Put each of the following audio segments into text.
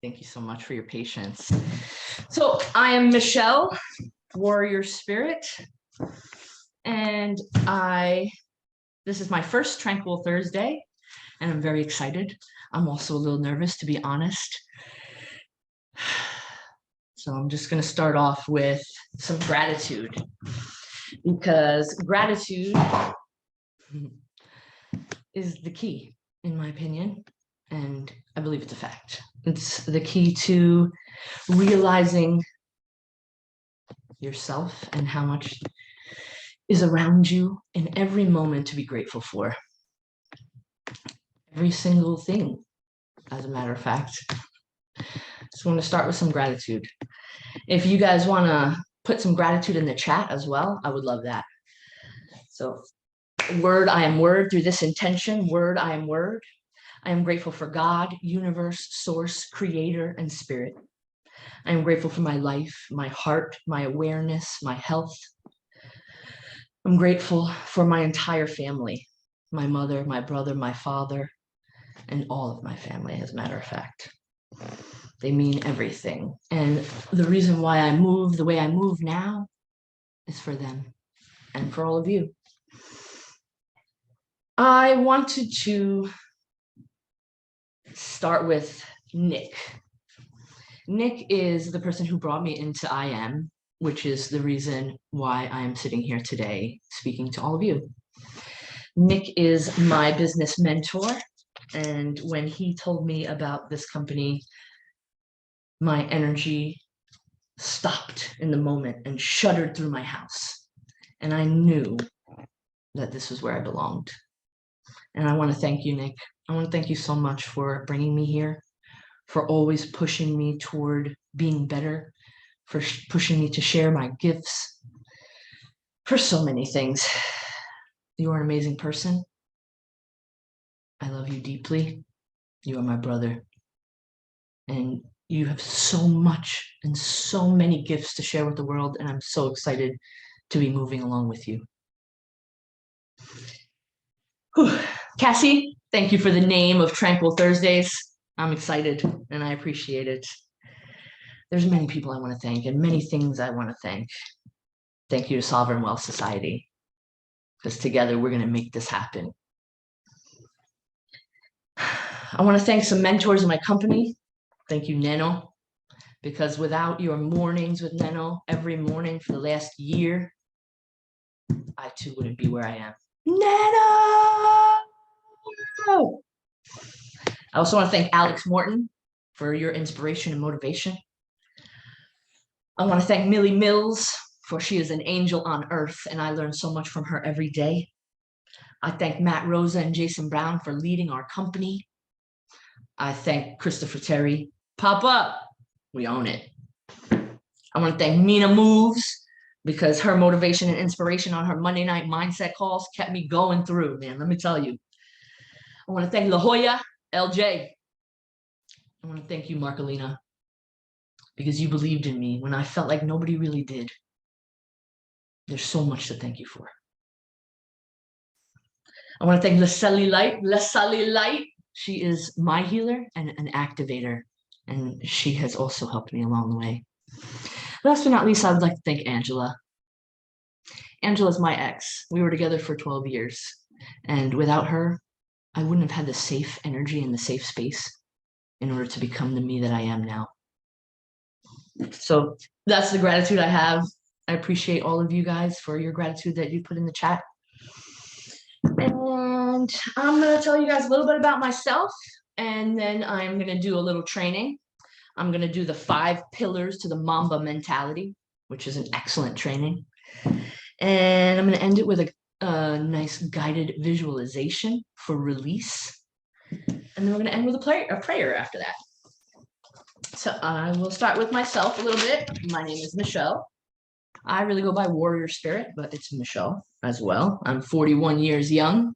Thank you so much for your patience. So I am Michelle, Warrior Spirit, and this is my first Tranquil Thursday, and I'm very excited. I'm also a little nervous, to be honest. So I'm just going to start off with some gratitude, because gratitude is the key, in my opinion, and I believe it's a fact. It's the key to realizing yourself and how much is around you in every moment to be grateful for. Every single thing, as a matter of fact. So I'm going to start with some gratitude. If you guys want to put some gratitude in the chat as well, I would love that. So, word, I am word through this intention. Word, I am word. I am grateful for God, universe, source, creator, and spirit. I am grateful for my life, my heart, my awareness, my health. I'm grateful for my entire family, my mother, my brother, my father, and all of my family, as a matter of fact. They mean everything. And the reason why I move the way I move now is for them and for all of you. I wanted to start with Nick. Nick is the person who brought me into I Am, which is the reason why I am sitting here today speaking to all of you. Nick is my business mentor, and when he told me about this company, my energy stopped in the moment and shuddered through my house. And I knew that this was where I belonged. And I want to thank you, Nick. I want to thank you so much for bringing me here, for always pushing me toward being better, for pushing me to share my gifts, for so many things. You are an amazing person. I love you deeply. You are my brother. And you have so much and so many gifts to share with the world, and I'm so excited to be moving along with you. Whew. Cassie, thank you for the name of Tranquil Thursdays. I'm excited and I appreciate it. There's many people I want to thank and many things I want to thank. Thank you to Sovereign Wealth Society, because together we're going to make this happen. I want to thank some mentors in my company. Thank you, Neno, because without your mornings with Neno every morning for the last year, I too wouldn't be where I am. Neno! I also want to thank Alex Morton for your inspiration and motivation. I want to thank Millie Mills, for she is an angel on earth, and I learn so much from her every day. I thank Matt Rosa and Jason Brown for leading our company. I thank Christopher Terry. Pop up. We own it. I want to thank Mina Moves, because her motivation and inspiration on her Monday night mindset calls kept me going through, man. Let me tell you. I want to thank La Jolla, LJ. I want to thank you, Marcolina, because you believed in me when I felt like nobody really did. There's so much to thank you for. I want to thank Leslie Light. Leslie Light. She is my healer and an activator, and she has also helped me along the way. Last but not least, I would like to thank Angela. Angela's my ex. We were together for 12 years, and without her, I wouldn't have had the safe energy and the safe space in order to become the me that I am now. So that's the gratitude I have. I appreciate all of you guys for your gratitude that you put in the chat. And I'm going to tell you guys a little bit about myself, and then I'm going to do a little training. I'm going to do the 5 pillars to the Mamba mentality, which is an excellent training. And I'm going to end it with a nice guided visualization for release. And then we're going to end with a prayer after that. So I will start with myself a little bit. My name is Michelle. I really go by Warrior Spirit, but it's Michelle as well. I'm 41 years young.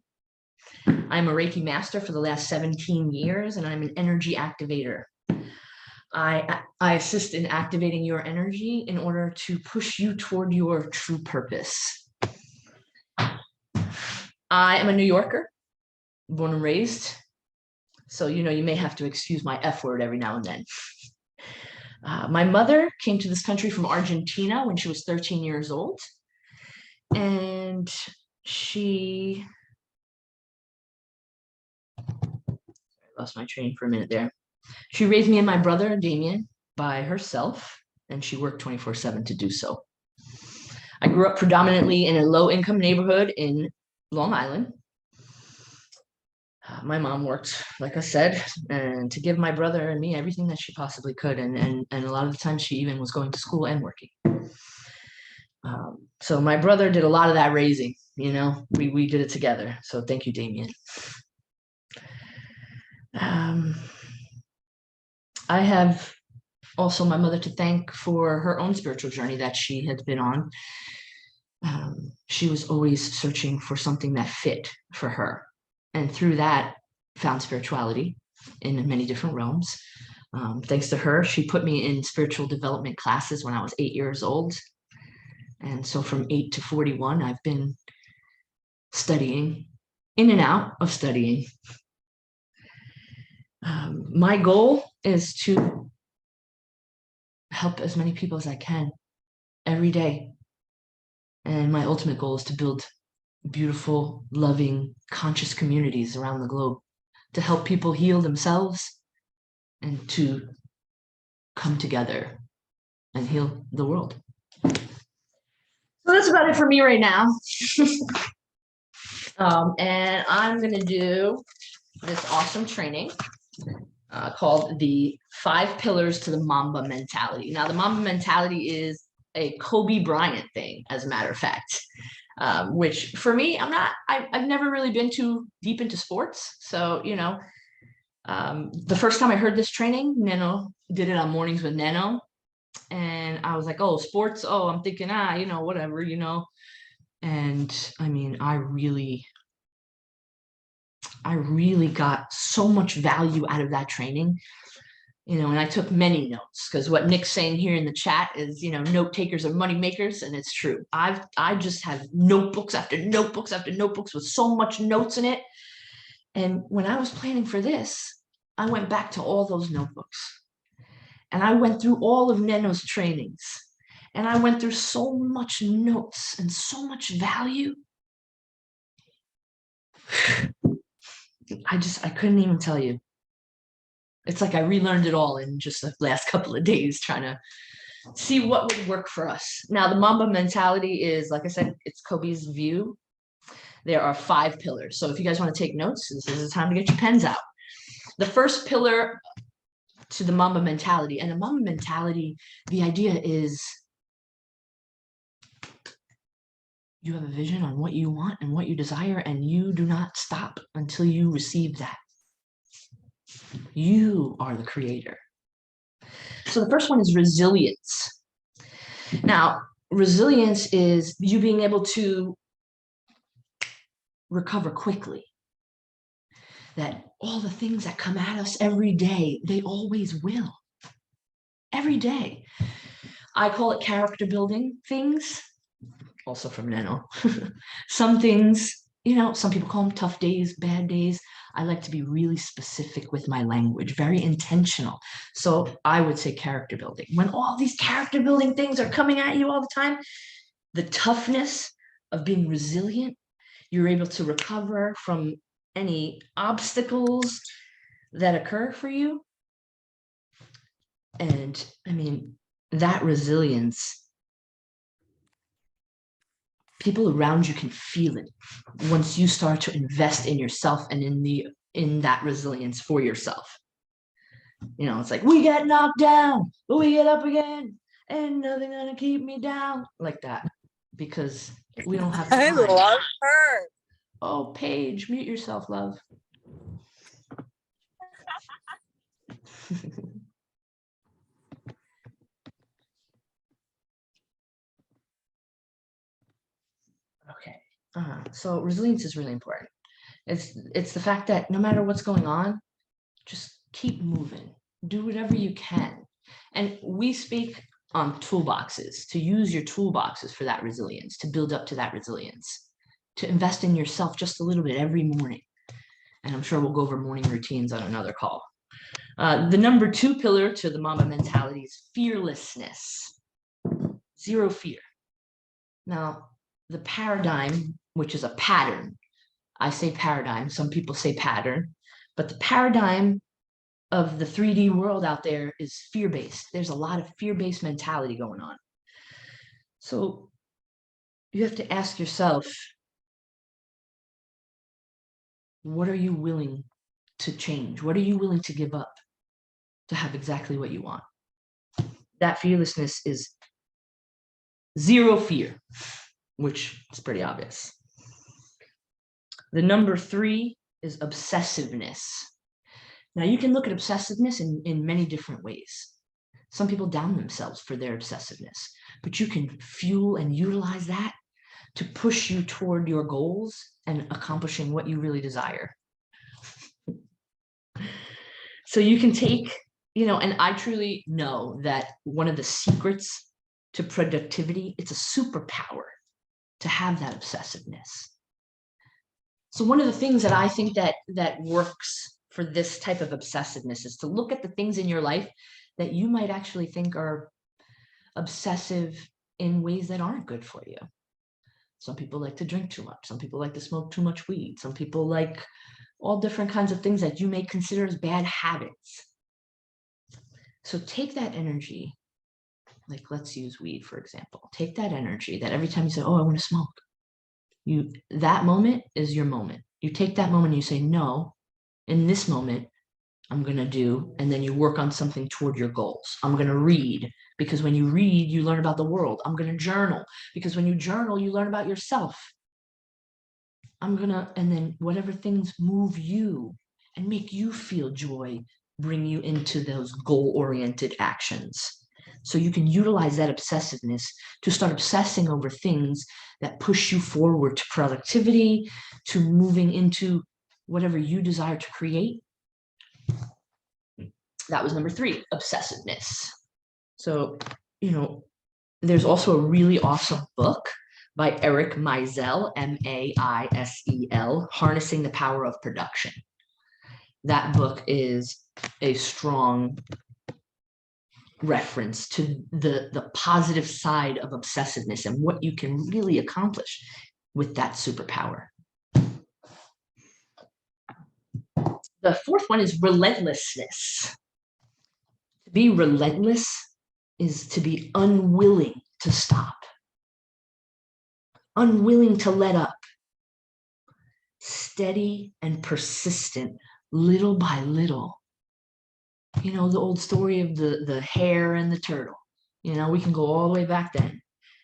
I'm a Reiki master for the last 17 years, and I'm an energy activator. I assist in activating your energy in order to push you toward your true purpose. I am a New Yorker, born and raised. So, you may have to excuse my F word every now and then. My mother came to this country from Argentina when she was 13 years old. And she, I lost my train for a minute there. She raised me and my brother, Damien, by herself, and she worked 24/7 to do so. I grew up predominantly in a low-income neighborhood in Long Island. My mom worked, like I said, and to give my brother and me everything that she possibly could. And a lot of the time she even was going to school and working. So my brother did a lot of that raising, we did it together. So thank you, Damien. I have also my mother to thank for her own spiritual journey that she had been on. She was always searching for something that fit for her. And through that, found spirituality in many different realms. Thanks to her, she put me in spiritual development classes when I was 8 years old. And so from 8 to 41, I've been studying, in and out of studying. My goal is to help as many people as I can every day. And my ultimate goal is to build beautiful, loving, conscious communities around the globe to help people heal themselves and to come together and heal the world. So that's about it for me right now. And I'm going to do this awesome training called the 5 Pillars to the Mamba Mentality. Now, the Mamba Mentality is a Kobe Bryant thing, as a matter of fact. Which for me, I've never really been too deep into sports. So, the first time I heard this training, Neno did it on Mornings with Neno. And I was like, oh, sports. Oh, I'm thinking, whatever, And I mean, I really got so much value out of that training. And I took many notes, because what Nick's saying here in the chat is, note takers are money makers, and it's true. I just have notebooks after notebooks after notebooks with so much notes in it. And when I was planning for this, I went back to all those notebooks, and I went through all of Neno's trainings, and I went through so much notes and so much value. I couldn't even tell you. It's like I relearned it all in just the last couple of days, trying to see what would work for us. Now, the Mamba mentality is, like I said, it's Kobe's view. There are 5 pillars. So if you guys want to take notes, this is the time to get your pens out. The first pillar to the Mamba mentality, and the Mamba mentality, the idea is you have a vision on what you want and what you desire, and you do not stop until you receive that. You are the creator. So the first one is resilience. Now, resilience is you being able to recover quickly. That all the things that come at us every day, they always will. Every day. I call it character building things, also from Neno. Some things, some people call them tough days, bad days. I like to be really specific with my language, very intentional. So I would say character building. When all these character building things are coming at you all the time, the toughness of being resilient, you're able to recover from any obstacles that occur for you. And I mean, that resilience, people around you can feel it once you start to invest in yourself and in that resilience for yourself. It's like, we get knocked down, but we get up again. Ain't nothing gonna keep me down. Like that. Because we don't have time. I love her. Oh, Paige, mute yourself, love. Okay. So resilience is really important. It's the fact that no matter what's going on, just keep moving. Do whatever you can. And we speak on toolboxes, to use your toolboxes for that resilience, to build up to that resilience, to invest in yourself just a little bit every morning. And I'm sure we'll go over morning routines on another call. The number 2 pillar to the Mamba mentality is fearlessness. Zero fear. Now, the paradigm, which is a pattern, I say paradigm, some people say pattern, but the paradigm of the 3D world out there is fear-based. There's a lot of fear-based mentality going on. So you have to ask yourself, what are you willing to change? What are you willing to give up to have exactly what you want? That fearlessness is zero fear, which is pretty obvious. The number 3 is obsessiveness. Now, you can look at obsessiveness in many different ways. Some people down themselves for their obsessiveness, but you can fuel and utilize that to push you toward your goals and accomplishing what you really desire. So you can take, and I truly know that one of the secrets to productivity, it's a superpower to have that obsessiveness. So one of the things that I think that works for this type of obsessiveness is to look at the things in your life that you might actually think are obsessive in ways that aren't good for you. Some people like to drink too much. Some people like to smoke too much weed. Some people like all different kinds of things that you may consider as bad habits. So take that energy, like let's use weed, for example. Take that energy that every time you say, oh, I want to smoke, that moment is your moment. You take that moment and you say, no, in this moment, I'm going to do, and then you work on something toward your goals. I'm going to read, because when you read, you learn about the world. I'm going to journal, because when you journal, you learn about yourself. And then whatever things move you and make you feel joy, bring you into those goal-oriented actions. So you can utilize that obsessiveness to start obsessing over things that push you forward to productivity, to moving into whatever you desire to create. That was number 3, obsessiveness. So, there's also a really awesome book by Eric Maisel, Maisel, Harnessing the Power of Production. That book is a strong reference to the positive side of obsessiveness and what you can really accomplish with that superpower. The 4th one is relentlessness. To be relentless is to be unwilling to stop, unwilling to let up, steady and persistent, little by little. The old story of the hare and the turtle. We can go all the way back then.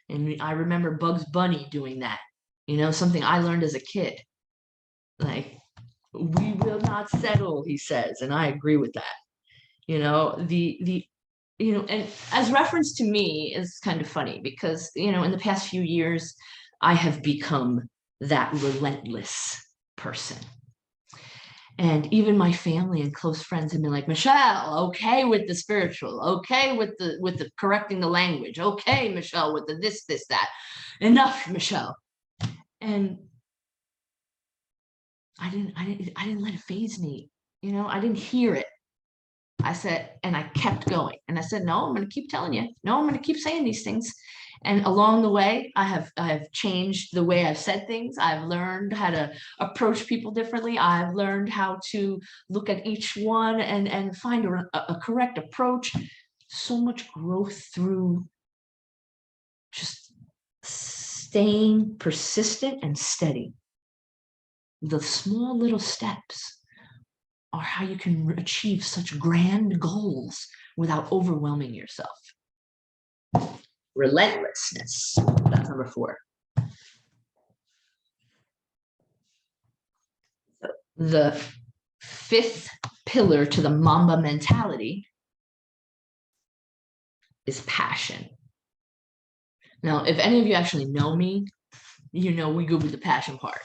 And I remember Bugs Bunny doing that. Something I learned as a kid. Like, we will not settle, he says, and I agree with that. And as reference to me is kind of funny because, in the past few years, I have become that relentless person. And even my family and close friends have been like, Michelle, okay with the spiritual, okay with the correcting the language, okay, Michelle, with the this, that. Enough, Michelle. And I didn't let it faze me. I didn't hear it. I said, and I kept going. And I said, no, I'm going to keep telling you. No, I'm going to keep saying these things. And along the way, I have changed the way I've said things. I've learned how to approach people differently. I've learned how to look at each one and find a correct approach. So much growth through just staying persistent and steady. The small little steps are how you can achieve such grand goals without overwhelming yourself. Relentlessness. That's number 4. The 5th pillar to the Mamba mentality is passion. Now, if any of you actually know me, we go with the passion part.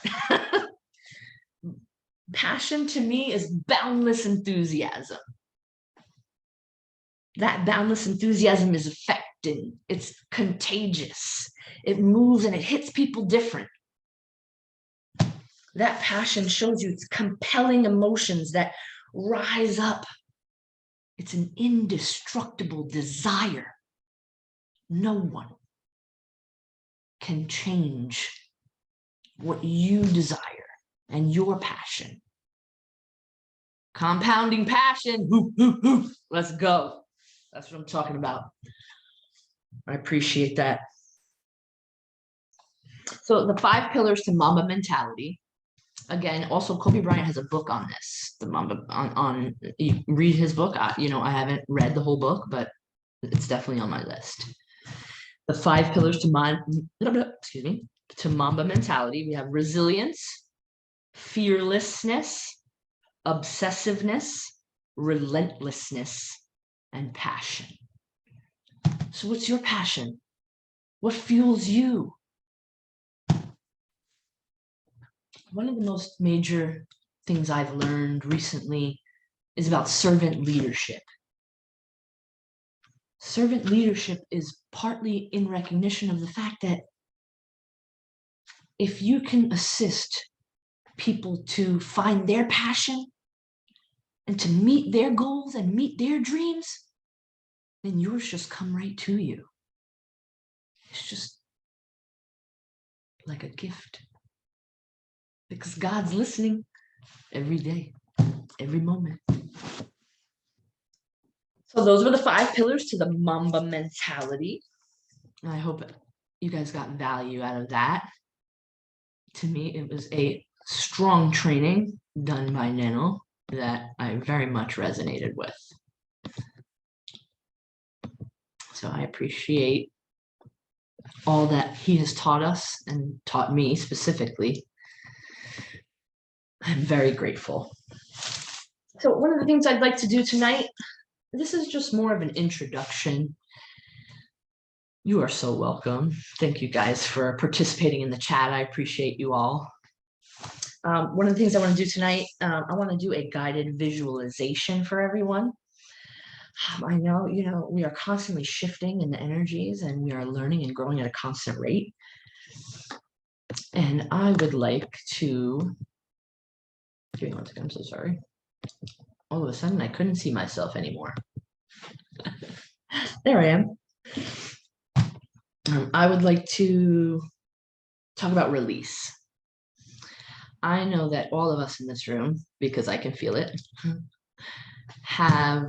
Passion to me is boundless enthusiasm. That boundless enthusiasm is affecting. It's contagious. It moves and it hits people different. That passion shows you it's compelling emotions that rise up. It's an indestructible desire. No one can change what you desire and your passion. Compounding passion. Let's go. That's what I'm talking about. I appreciate that. So the 5 pillars to Mamba mentality. Again, also Kobe Bryant has a book on this. The Mamba on you read his book. I haven't read the whole book, but it's definitely on my list. The 5 pillars to Mamba mentality. We have resilience, fearlessness, obsessiveness, relentlessness, and passion. So what's your passion? What fuels you? One of the most major things I've learned recently is about servant leadership. Servant leadership is partly in recognition of the fact that if you can assist people to find their passion and to meet their goals and meet their dreams, then yours just come right to you. It's just like a gift. Because God's listening every day, every moment. So those were the 5 pillars to the Mamba mentality. I hope you guys got value out of that. To me, it was a strong training done by Nino that I very much resonated with. So I appreciate all that he has taught us and taught me specifically. I'm very grateful. So one of the things I'd like to do tonight, this is just more of an introduction. You are so welcome. Thank you guys for participating in the chat. I appreciate you all. One of the things I want to do tonight, I want to do a guided visualization for everyone. I know, we are constantly shifting in the energies and we are learning and growing at a constant rate. And I would like to, give me one second, I'm so sorry. All of a sudden, I couldn't see myself anymore. There I am. I would like to talk about release. I know that all of us in this room, because I can feel it, have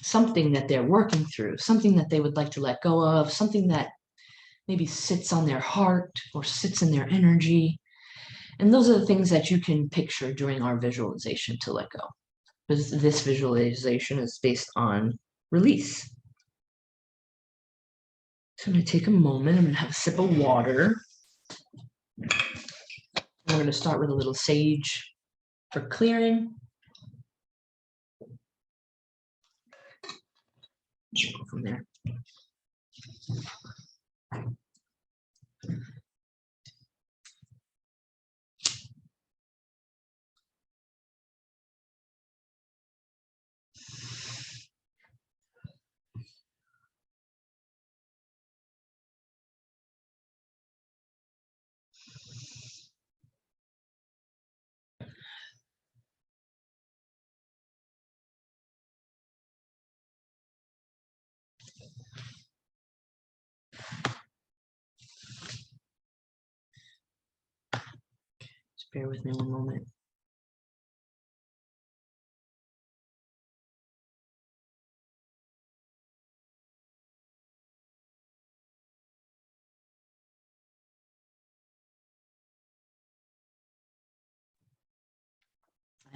something that they're working through, something that they would like to let go of, something that maybe sits on their heart or sits in their energy. And those are the things that you can picture during our visualization to let go. Because this visualization is based on release. So I'm going to take a moment. I'm going to have a sip of water. We're going to start with a little sage for clearing. Go from there. Just bear with me one moment.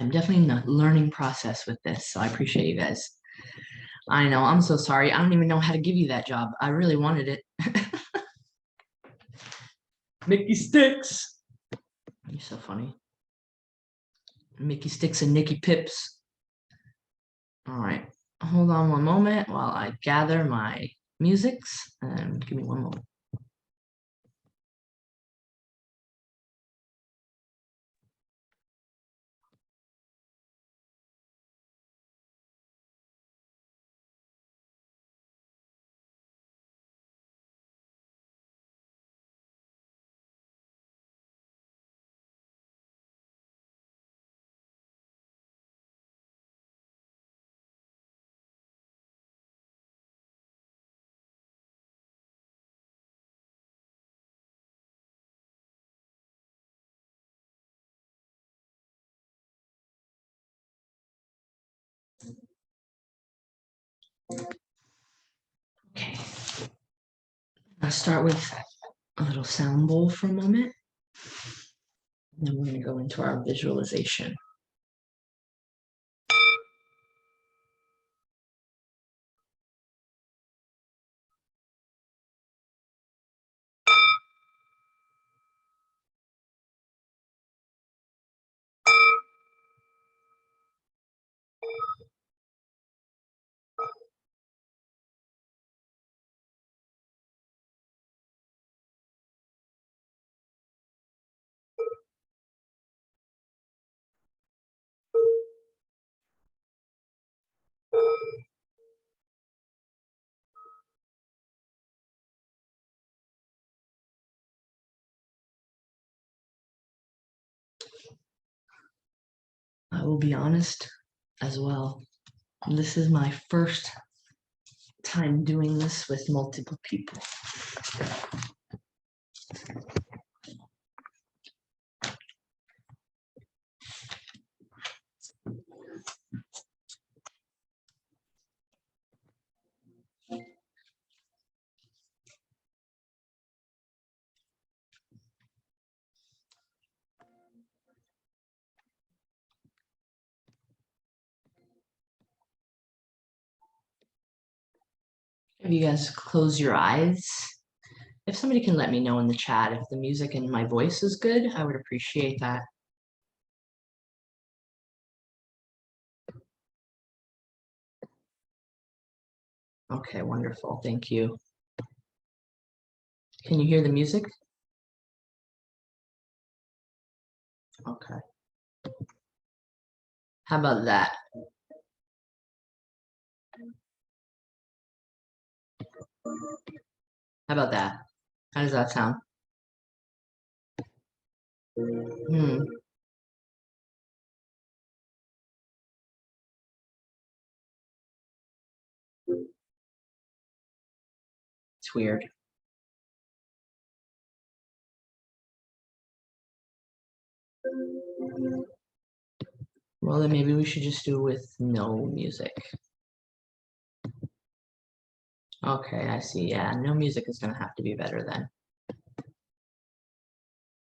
I'm definitely in a learning process with this, so I appreciate you guys. I know, I'm so sorry. I don't even know how to give you that job. I really wanted it. Mickey Sticks. You're so funny. Mickey Sticks and Nikki Pips. All right. Hold on one moment while I gather my musics, and give me one moment. Okay. I'll start with a little sound bowl for a moment. And then we're going to go into our visualization. I will be honest as well. This is my first time doing this with multiple people. If you guys close your eyes, if somebody can let me know in the chat if the music and my voice is good, I would appreciate that. Okay, wonderful. Thank you. Can you hear the music? Okay. How about that? How about that? How does that sound? Hmm. It's weird. Well, then maybe we should just do with no music. Okay, I see. Yeah, no music is going to have to be better then.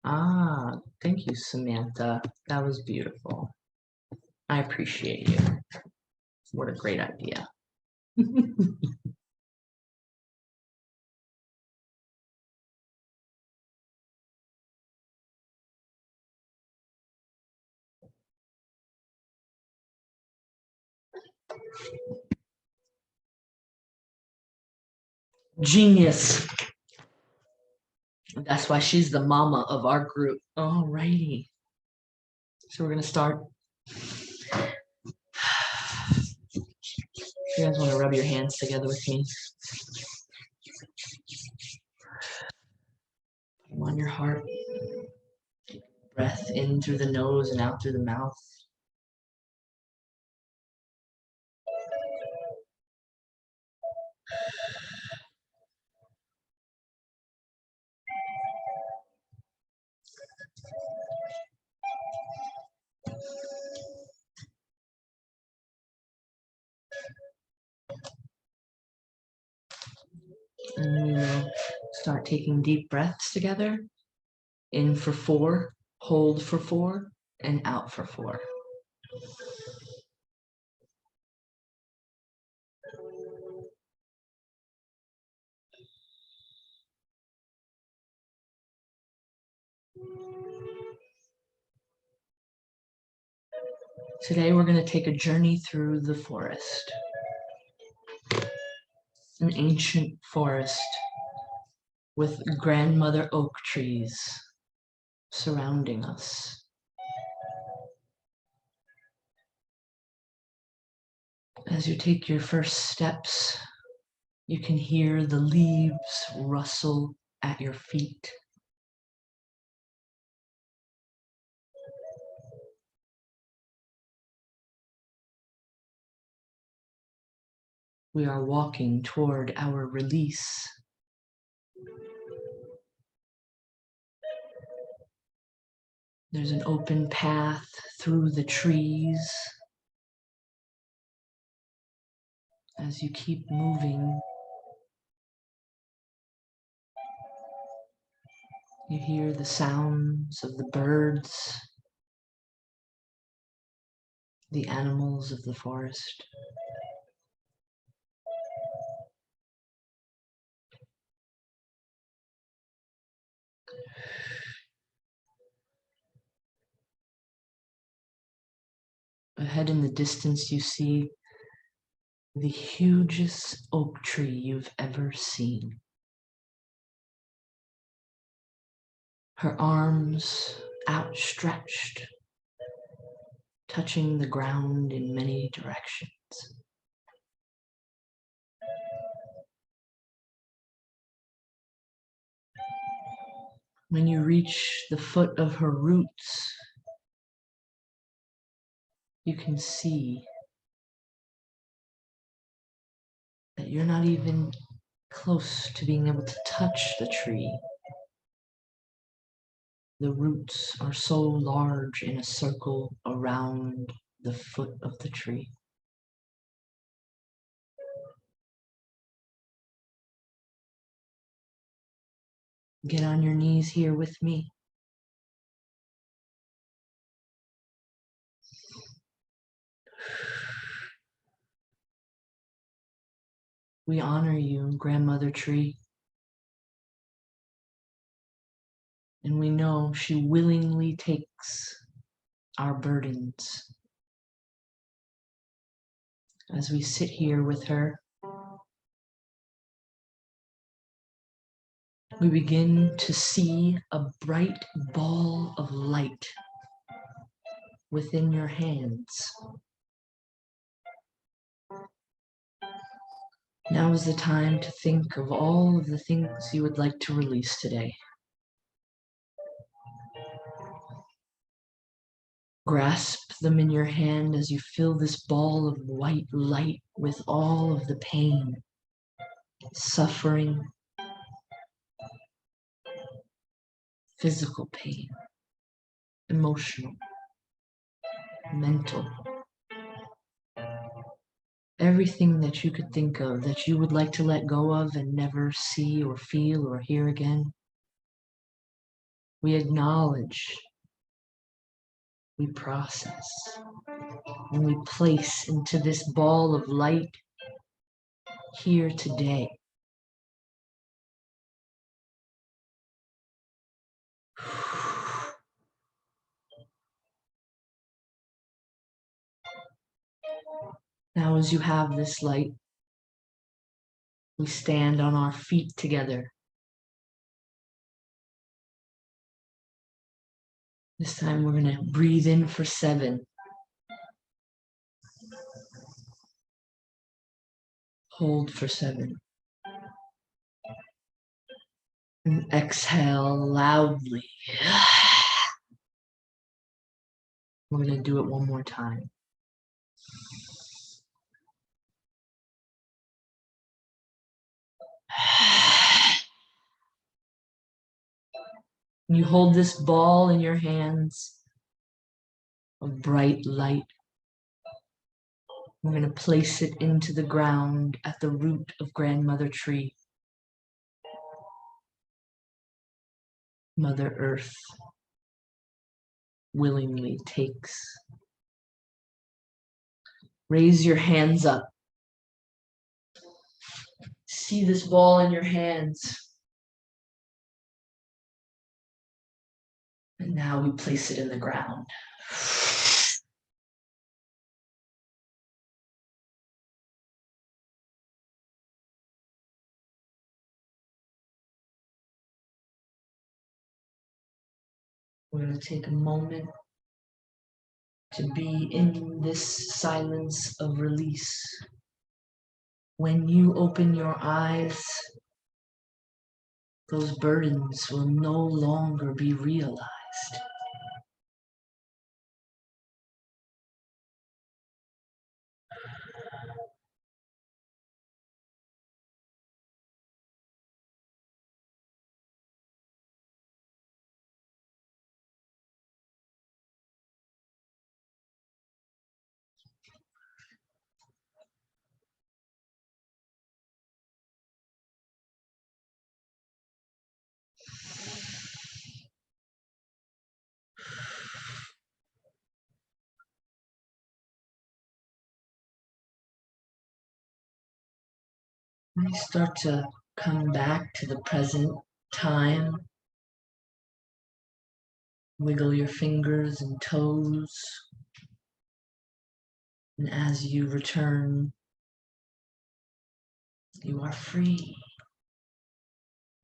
Ah, thank you, Samantha. That was beautiful. I appreciate you. What a great idea. Genius. That's why she's the mama of our group. Alrighty. So we're gonna start. You guys want to rub your hands together with me? Put them on your heart. Breath in through the nose and out through the mouth. And we will start taking deep breaths together. In for 4, hold for 4, and out for 4. Today we're going to take a journey through the forest. An ancient forest with grandmother oak trees surrounding us. As you take your first steps, you can hear the leaves rustle at your feet. We are walking toward our release. There's an open path through the trees. As you keep moving, you hear the sounds of the birds, the animals of the forest. Ahead in the distance, you see the hugest oak tree you've ever seen. Her arms outstretched, touching the ground in many directions. When you reach the foot of her roots, you can see that you're not even close to being able to touch the tree. The roots are so large in a circle around the foot of the tree. Get on your knees here with me. We honor you, Grandmother Tree. And we know she willingly takes our burdens. As we sit here with her, we begin to see a bright ball of light within your hands. Now is the time to think of all of the things you would like to release today. Grasp them in your hand as you fill this ball of white light with all of the pain, suffering, physical pain, emotional, mental, everything that you could think of that you would like to let go of and never see or feel or hear again. We acknowledge, we process, and we place into this ball of light here today. Now, as you have this light, we stand on our feet together. This time we're going to breathe in for 7. Hold for 7. And exhale loudly. We're going to do it one more time. You hold this ball in your hands of bright light. We're going to place it into the ground at the root of Grandmother Tree. Mother Earth willingly takes. Raise your hands up. See this ball in your hands. And now we place it in the ground. We're going to take a moment to be in this silence of release. When you open your eyes, those burdens will no longer be realized. Really start to come back to the present time. Wiggle your fingers and toes. And as you return, you are free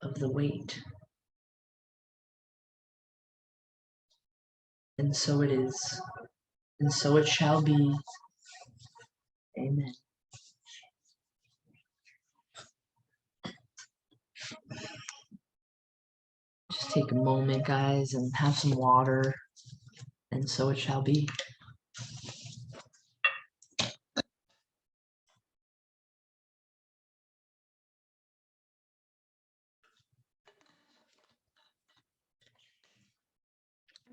of the weight. And so it is, and so it shall be. Amen. Just take a moment, guys, and have some water, and so it shall be. I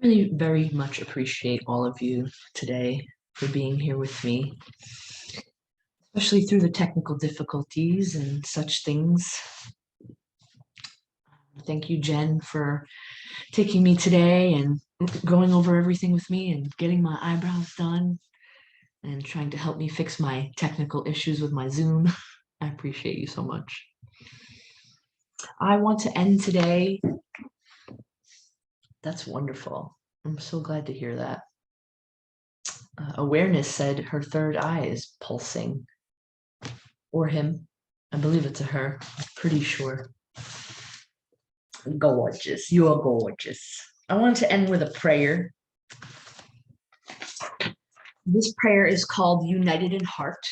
really very much appreciate all of you today for being here with me, especially through the technical difficulties and such things. Thank you, Jen, for taking me today and going over everything with me and getting my eyebrows done and trying to help me fix my technical issues with my Zoom. I appreciate you so much. I want to end today. That's wonderful. I'm so glad to hear that. Awareness said her third eye is pulsing. Or him. I believe it's a her. I'm pretty sure. Gorgeous. You are gorgeous. I want to end with a prayer. This prayer is called United in Heart.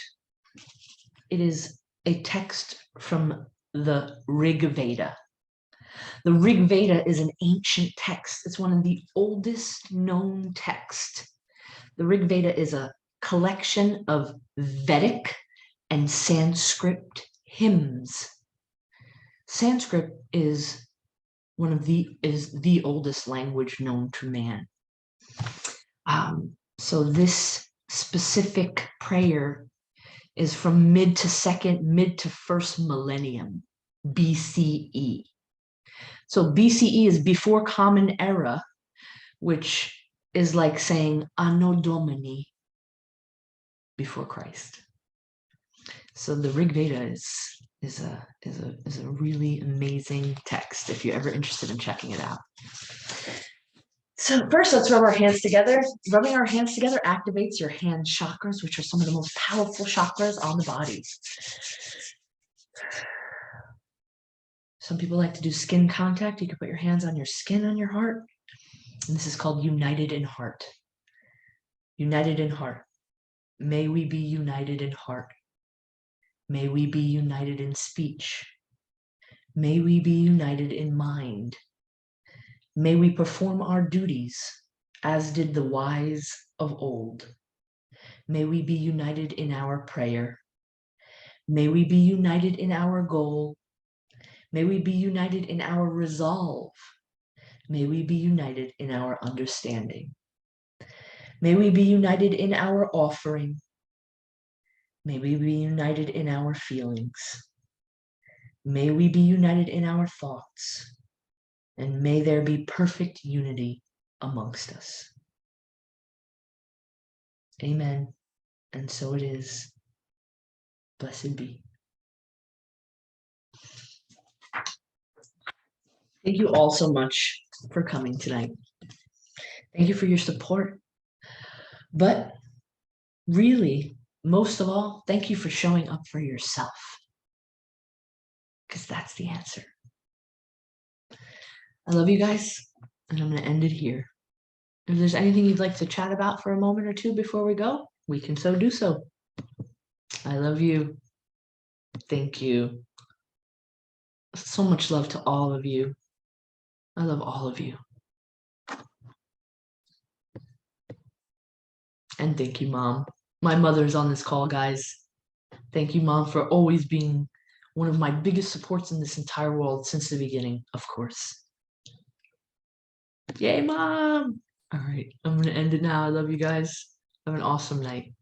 It is a text from the Rig Veda. The Rig Veda is an ancient text. It's one of the oldest known texts. The Rig Veda is a collection of Vedic and Sanskrit hymns. Sanskrit is the oldest language known to man. So this specific prayer is from mid to first millennium BCE. So BCE is before Common Era, which is like saying Anno Domini, before Christ. So the Rig Veda is a really amazing text if you're ever interested in checking it out. So first, let's rub our hands together. Rubbing our hands together activates your hand chakras, which are some of the most powerful chakras on the body. Some people like to do skin contact. You can put your hands on your skin on your heart. And this is called United in Heart. United in Heart. May we be united in heart. May we be united in speech. May we be united in mind. May we perform our duties as did the wise of old. May we be united in our prayer. May we be united in our goal. May we be united in our resolve. May we be united in our understanding. May we be united in our offering. May we be united in our feelings. May we be united in our thoughts. And may there be perfect unity amongst us. Amen. And so it is. Blessed be. Thank you all so much for coming tonight. Thank you for your support. But really, most of all, thank you for showing up for yourself. Because that's the answer. I love you guys, and I'm going to end it here. If there's anything you'd like to chat about for a moment or two before we go, we can so do so. I love you. Thank you. So much love to all of you. I love all of you. And thank you, Mom. My mother's on this call, guys. Thank you, Mom, for always being one of my biggest supports in this entire world since the beginning, of course. Yay, Mom! All right, I'm going to end it now. I love you guys. Have an awesome night.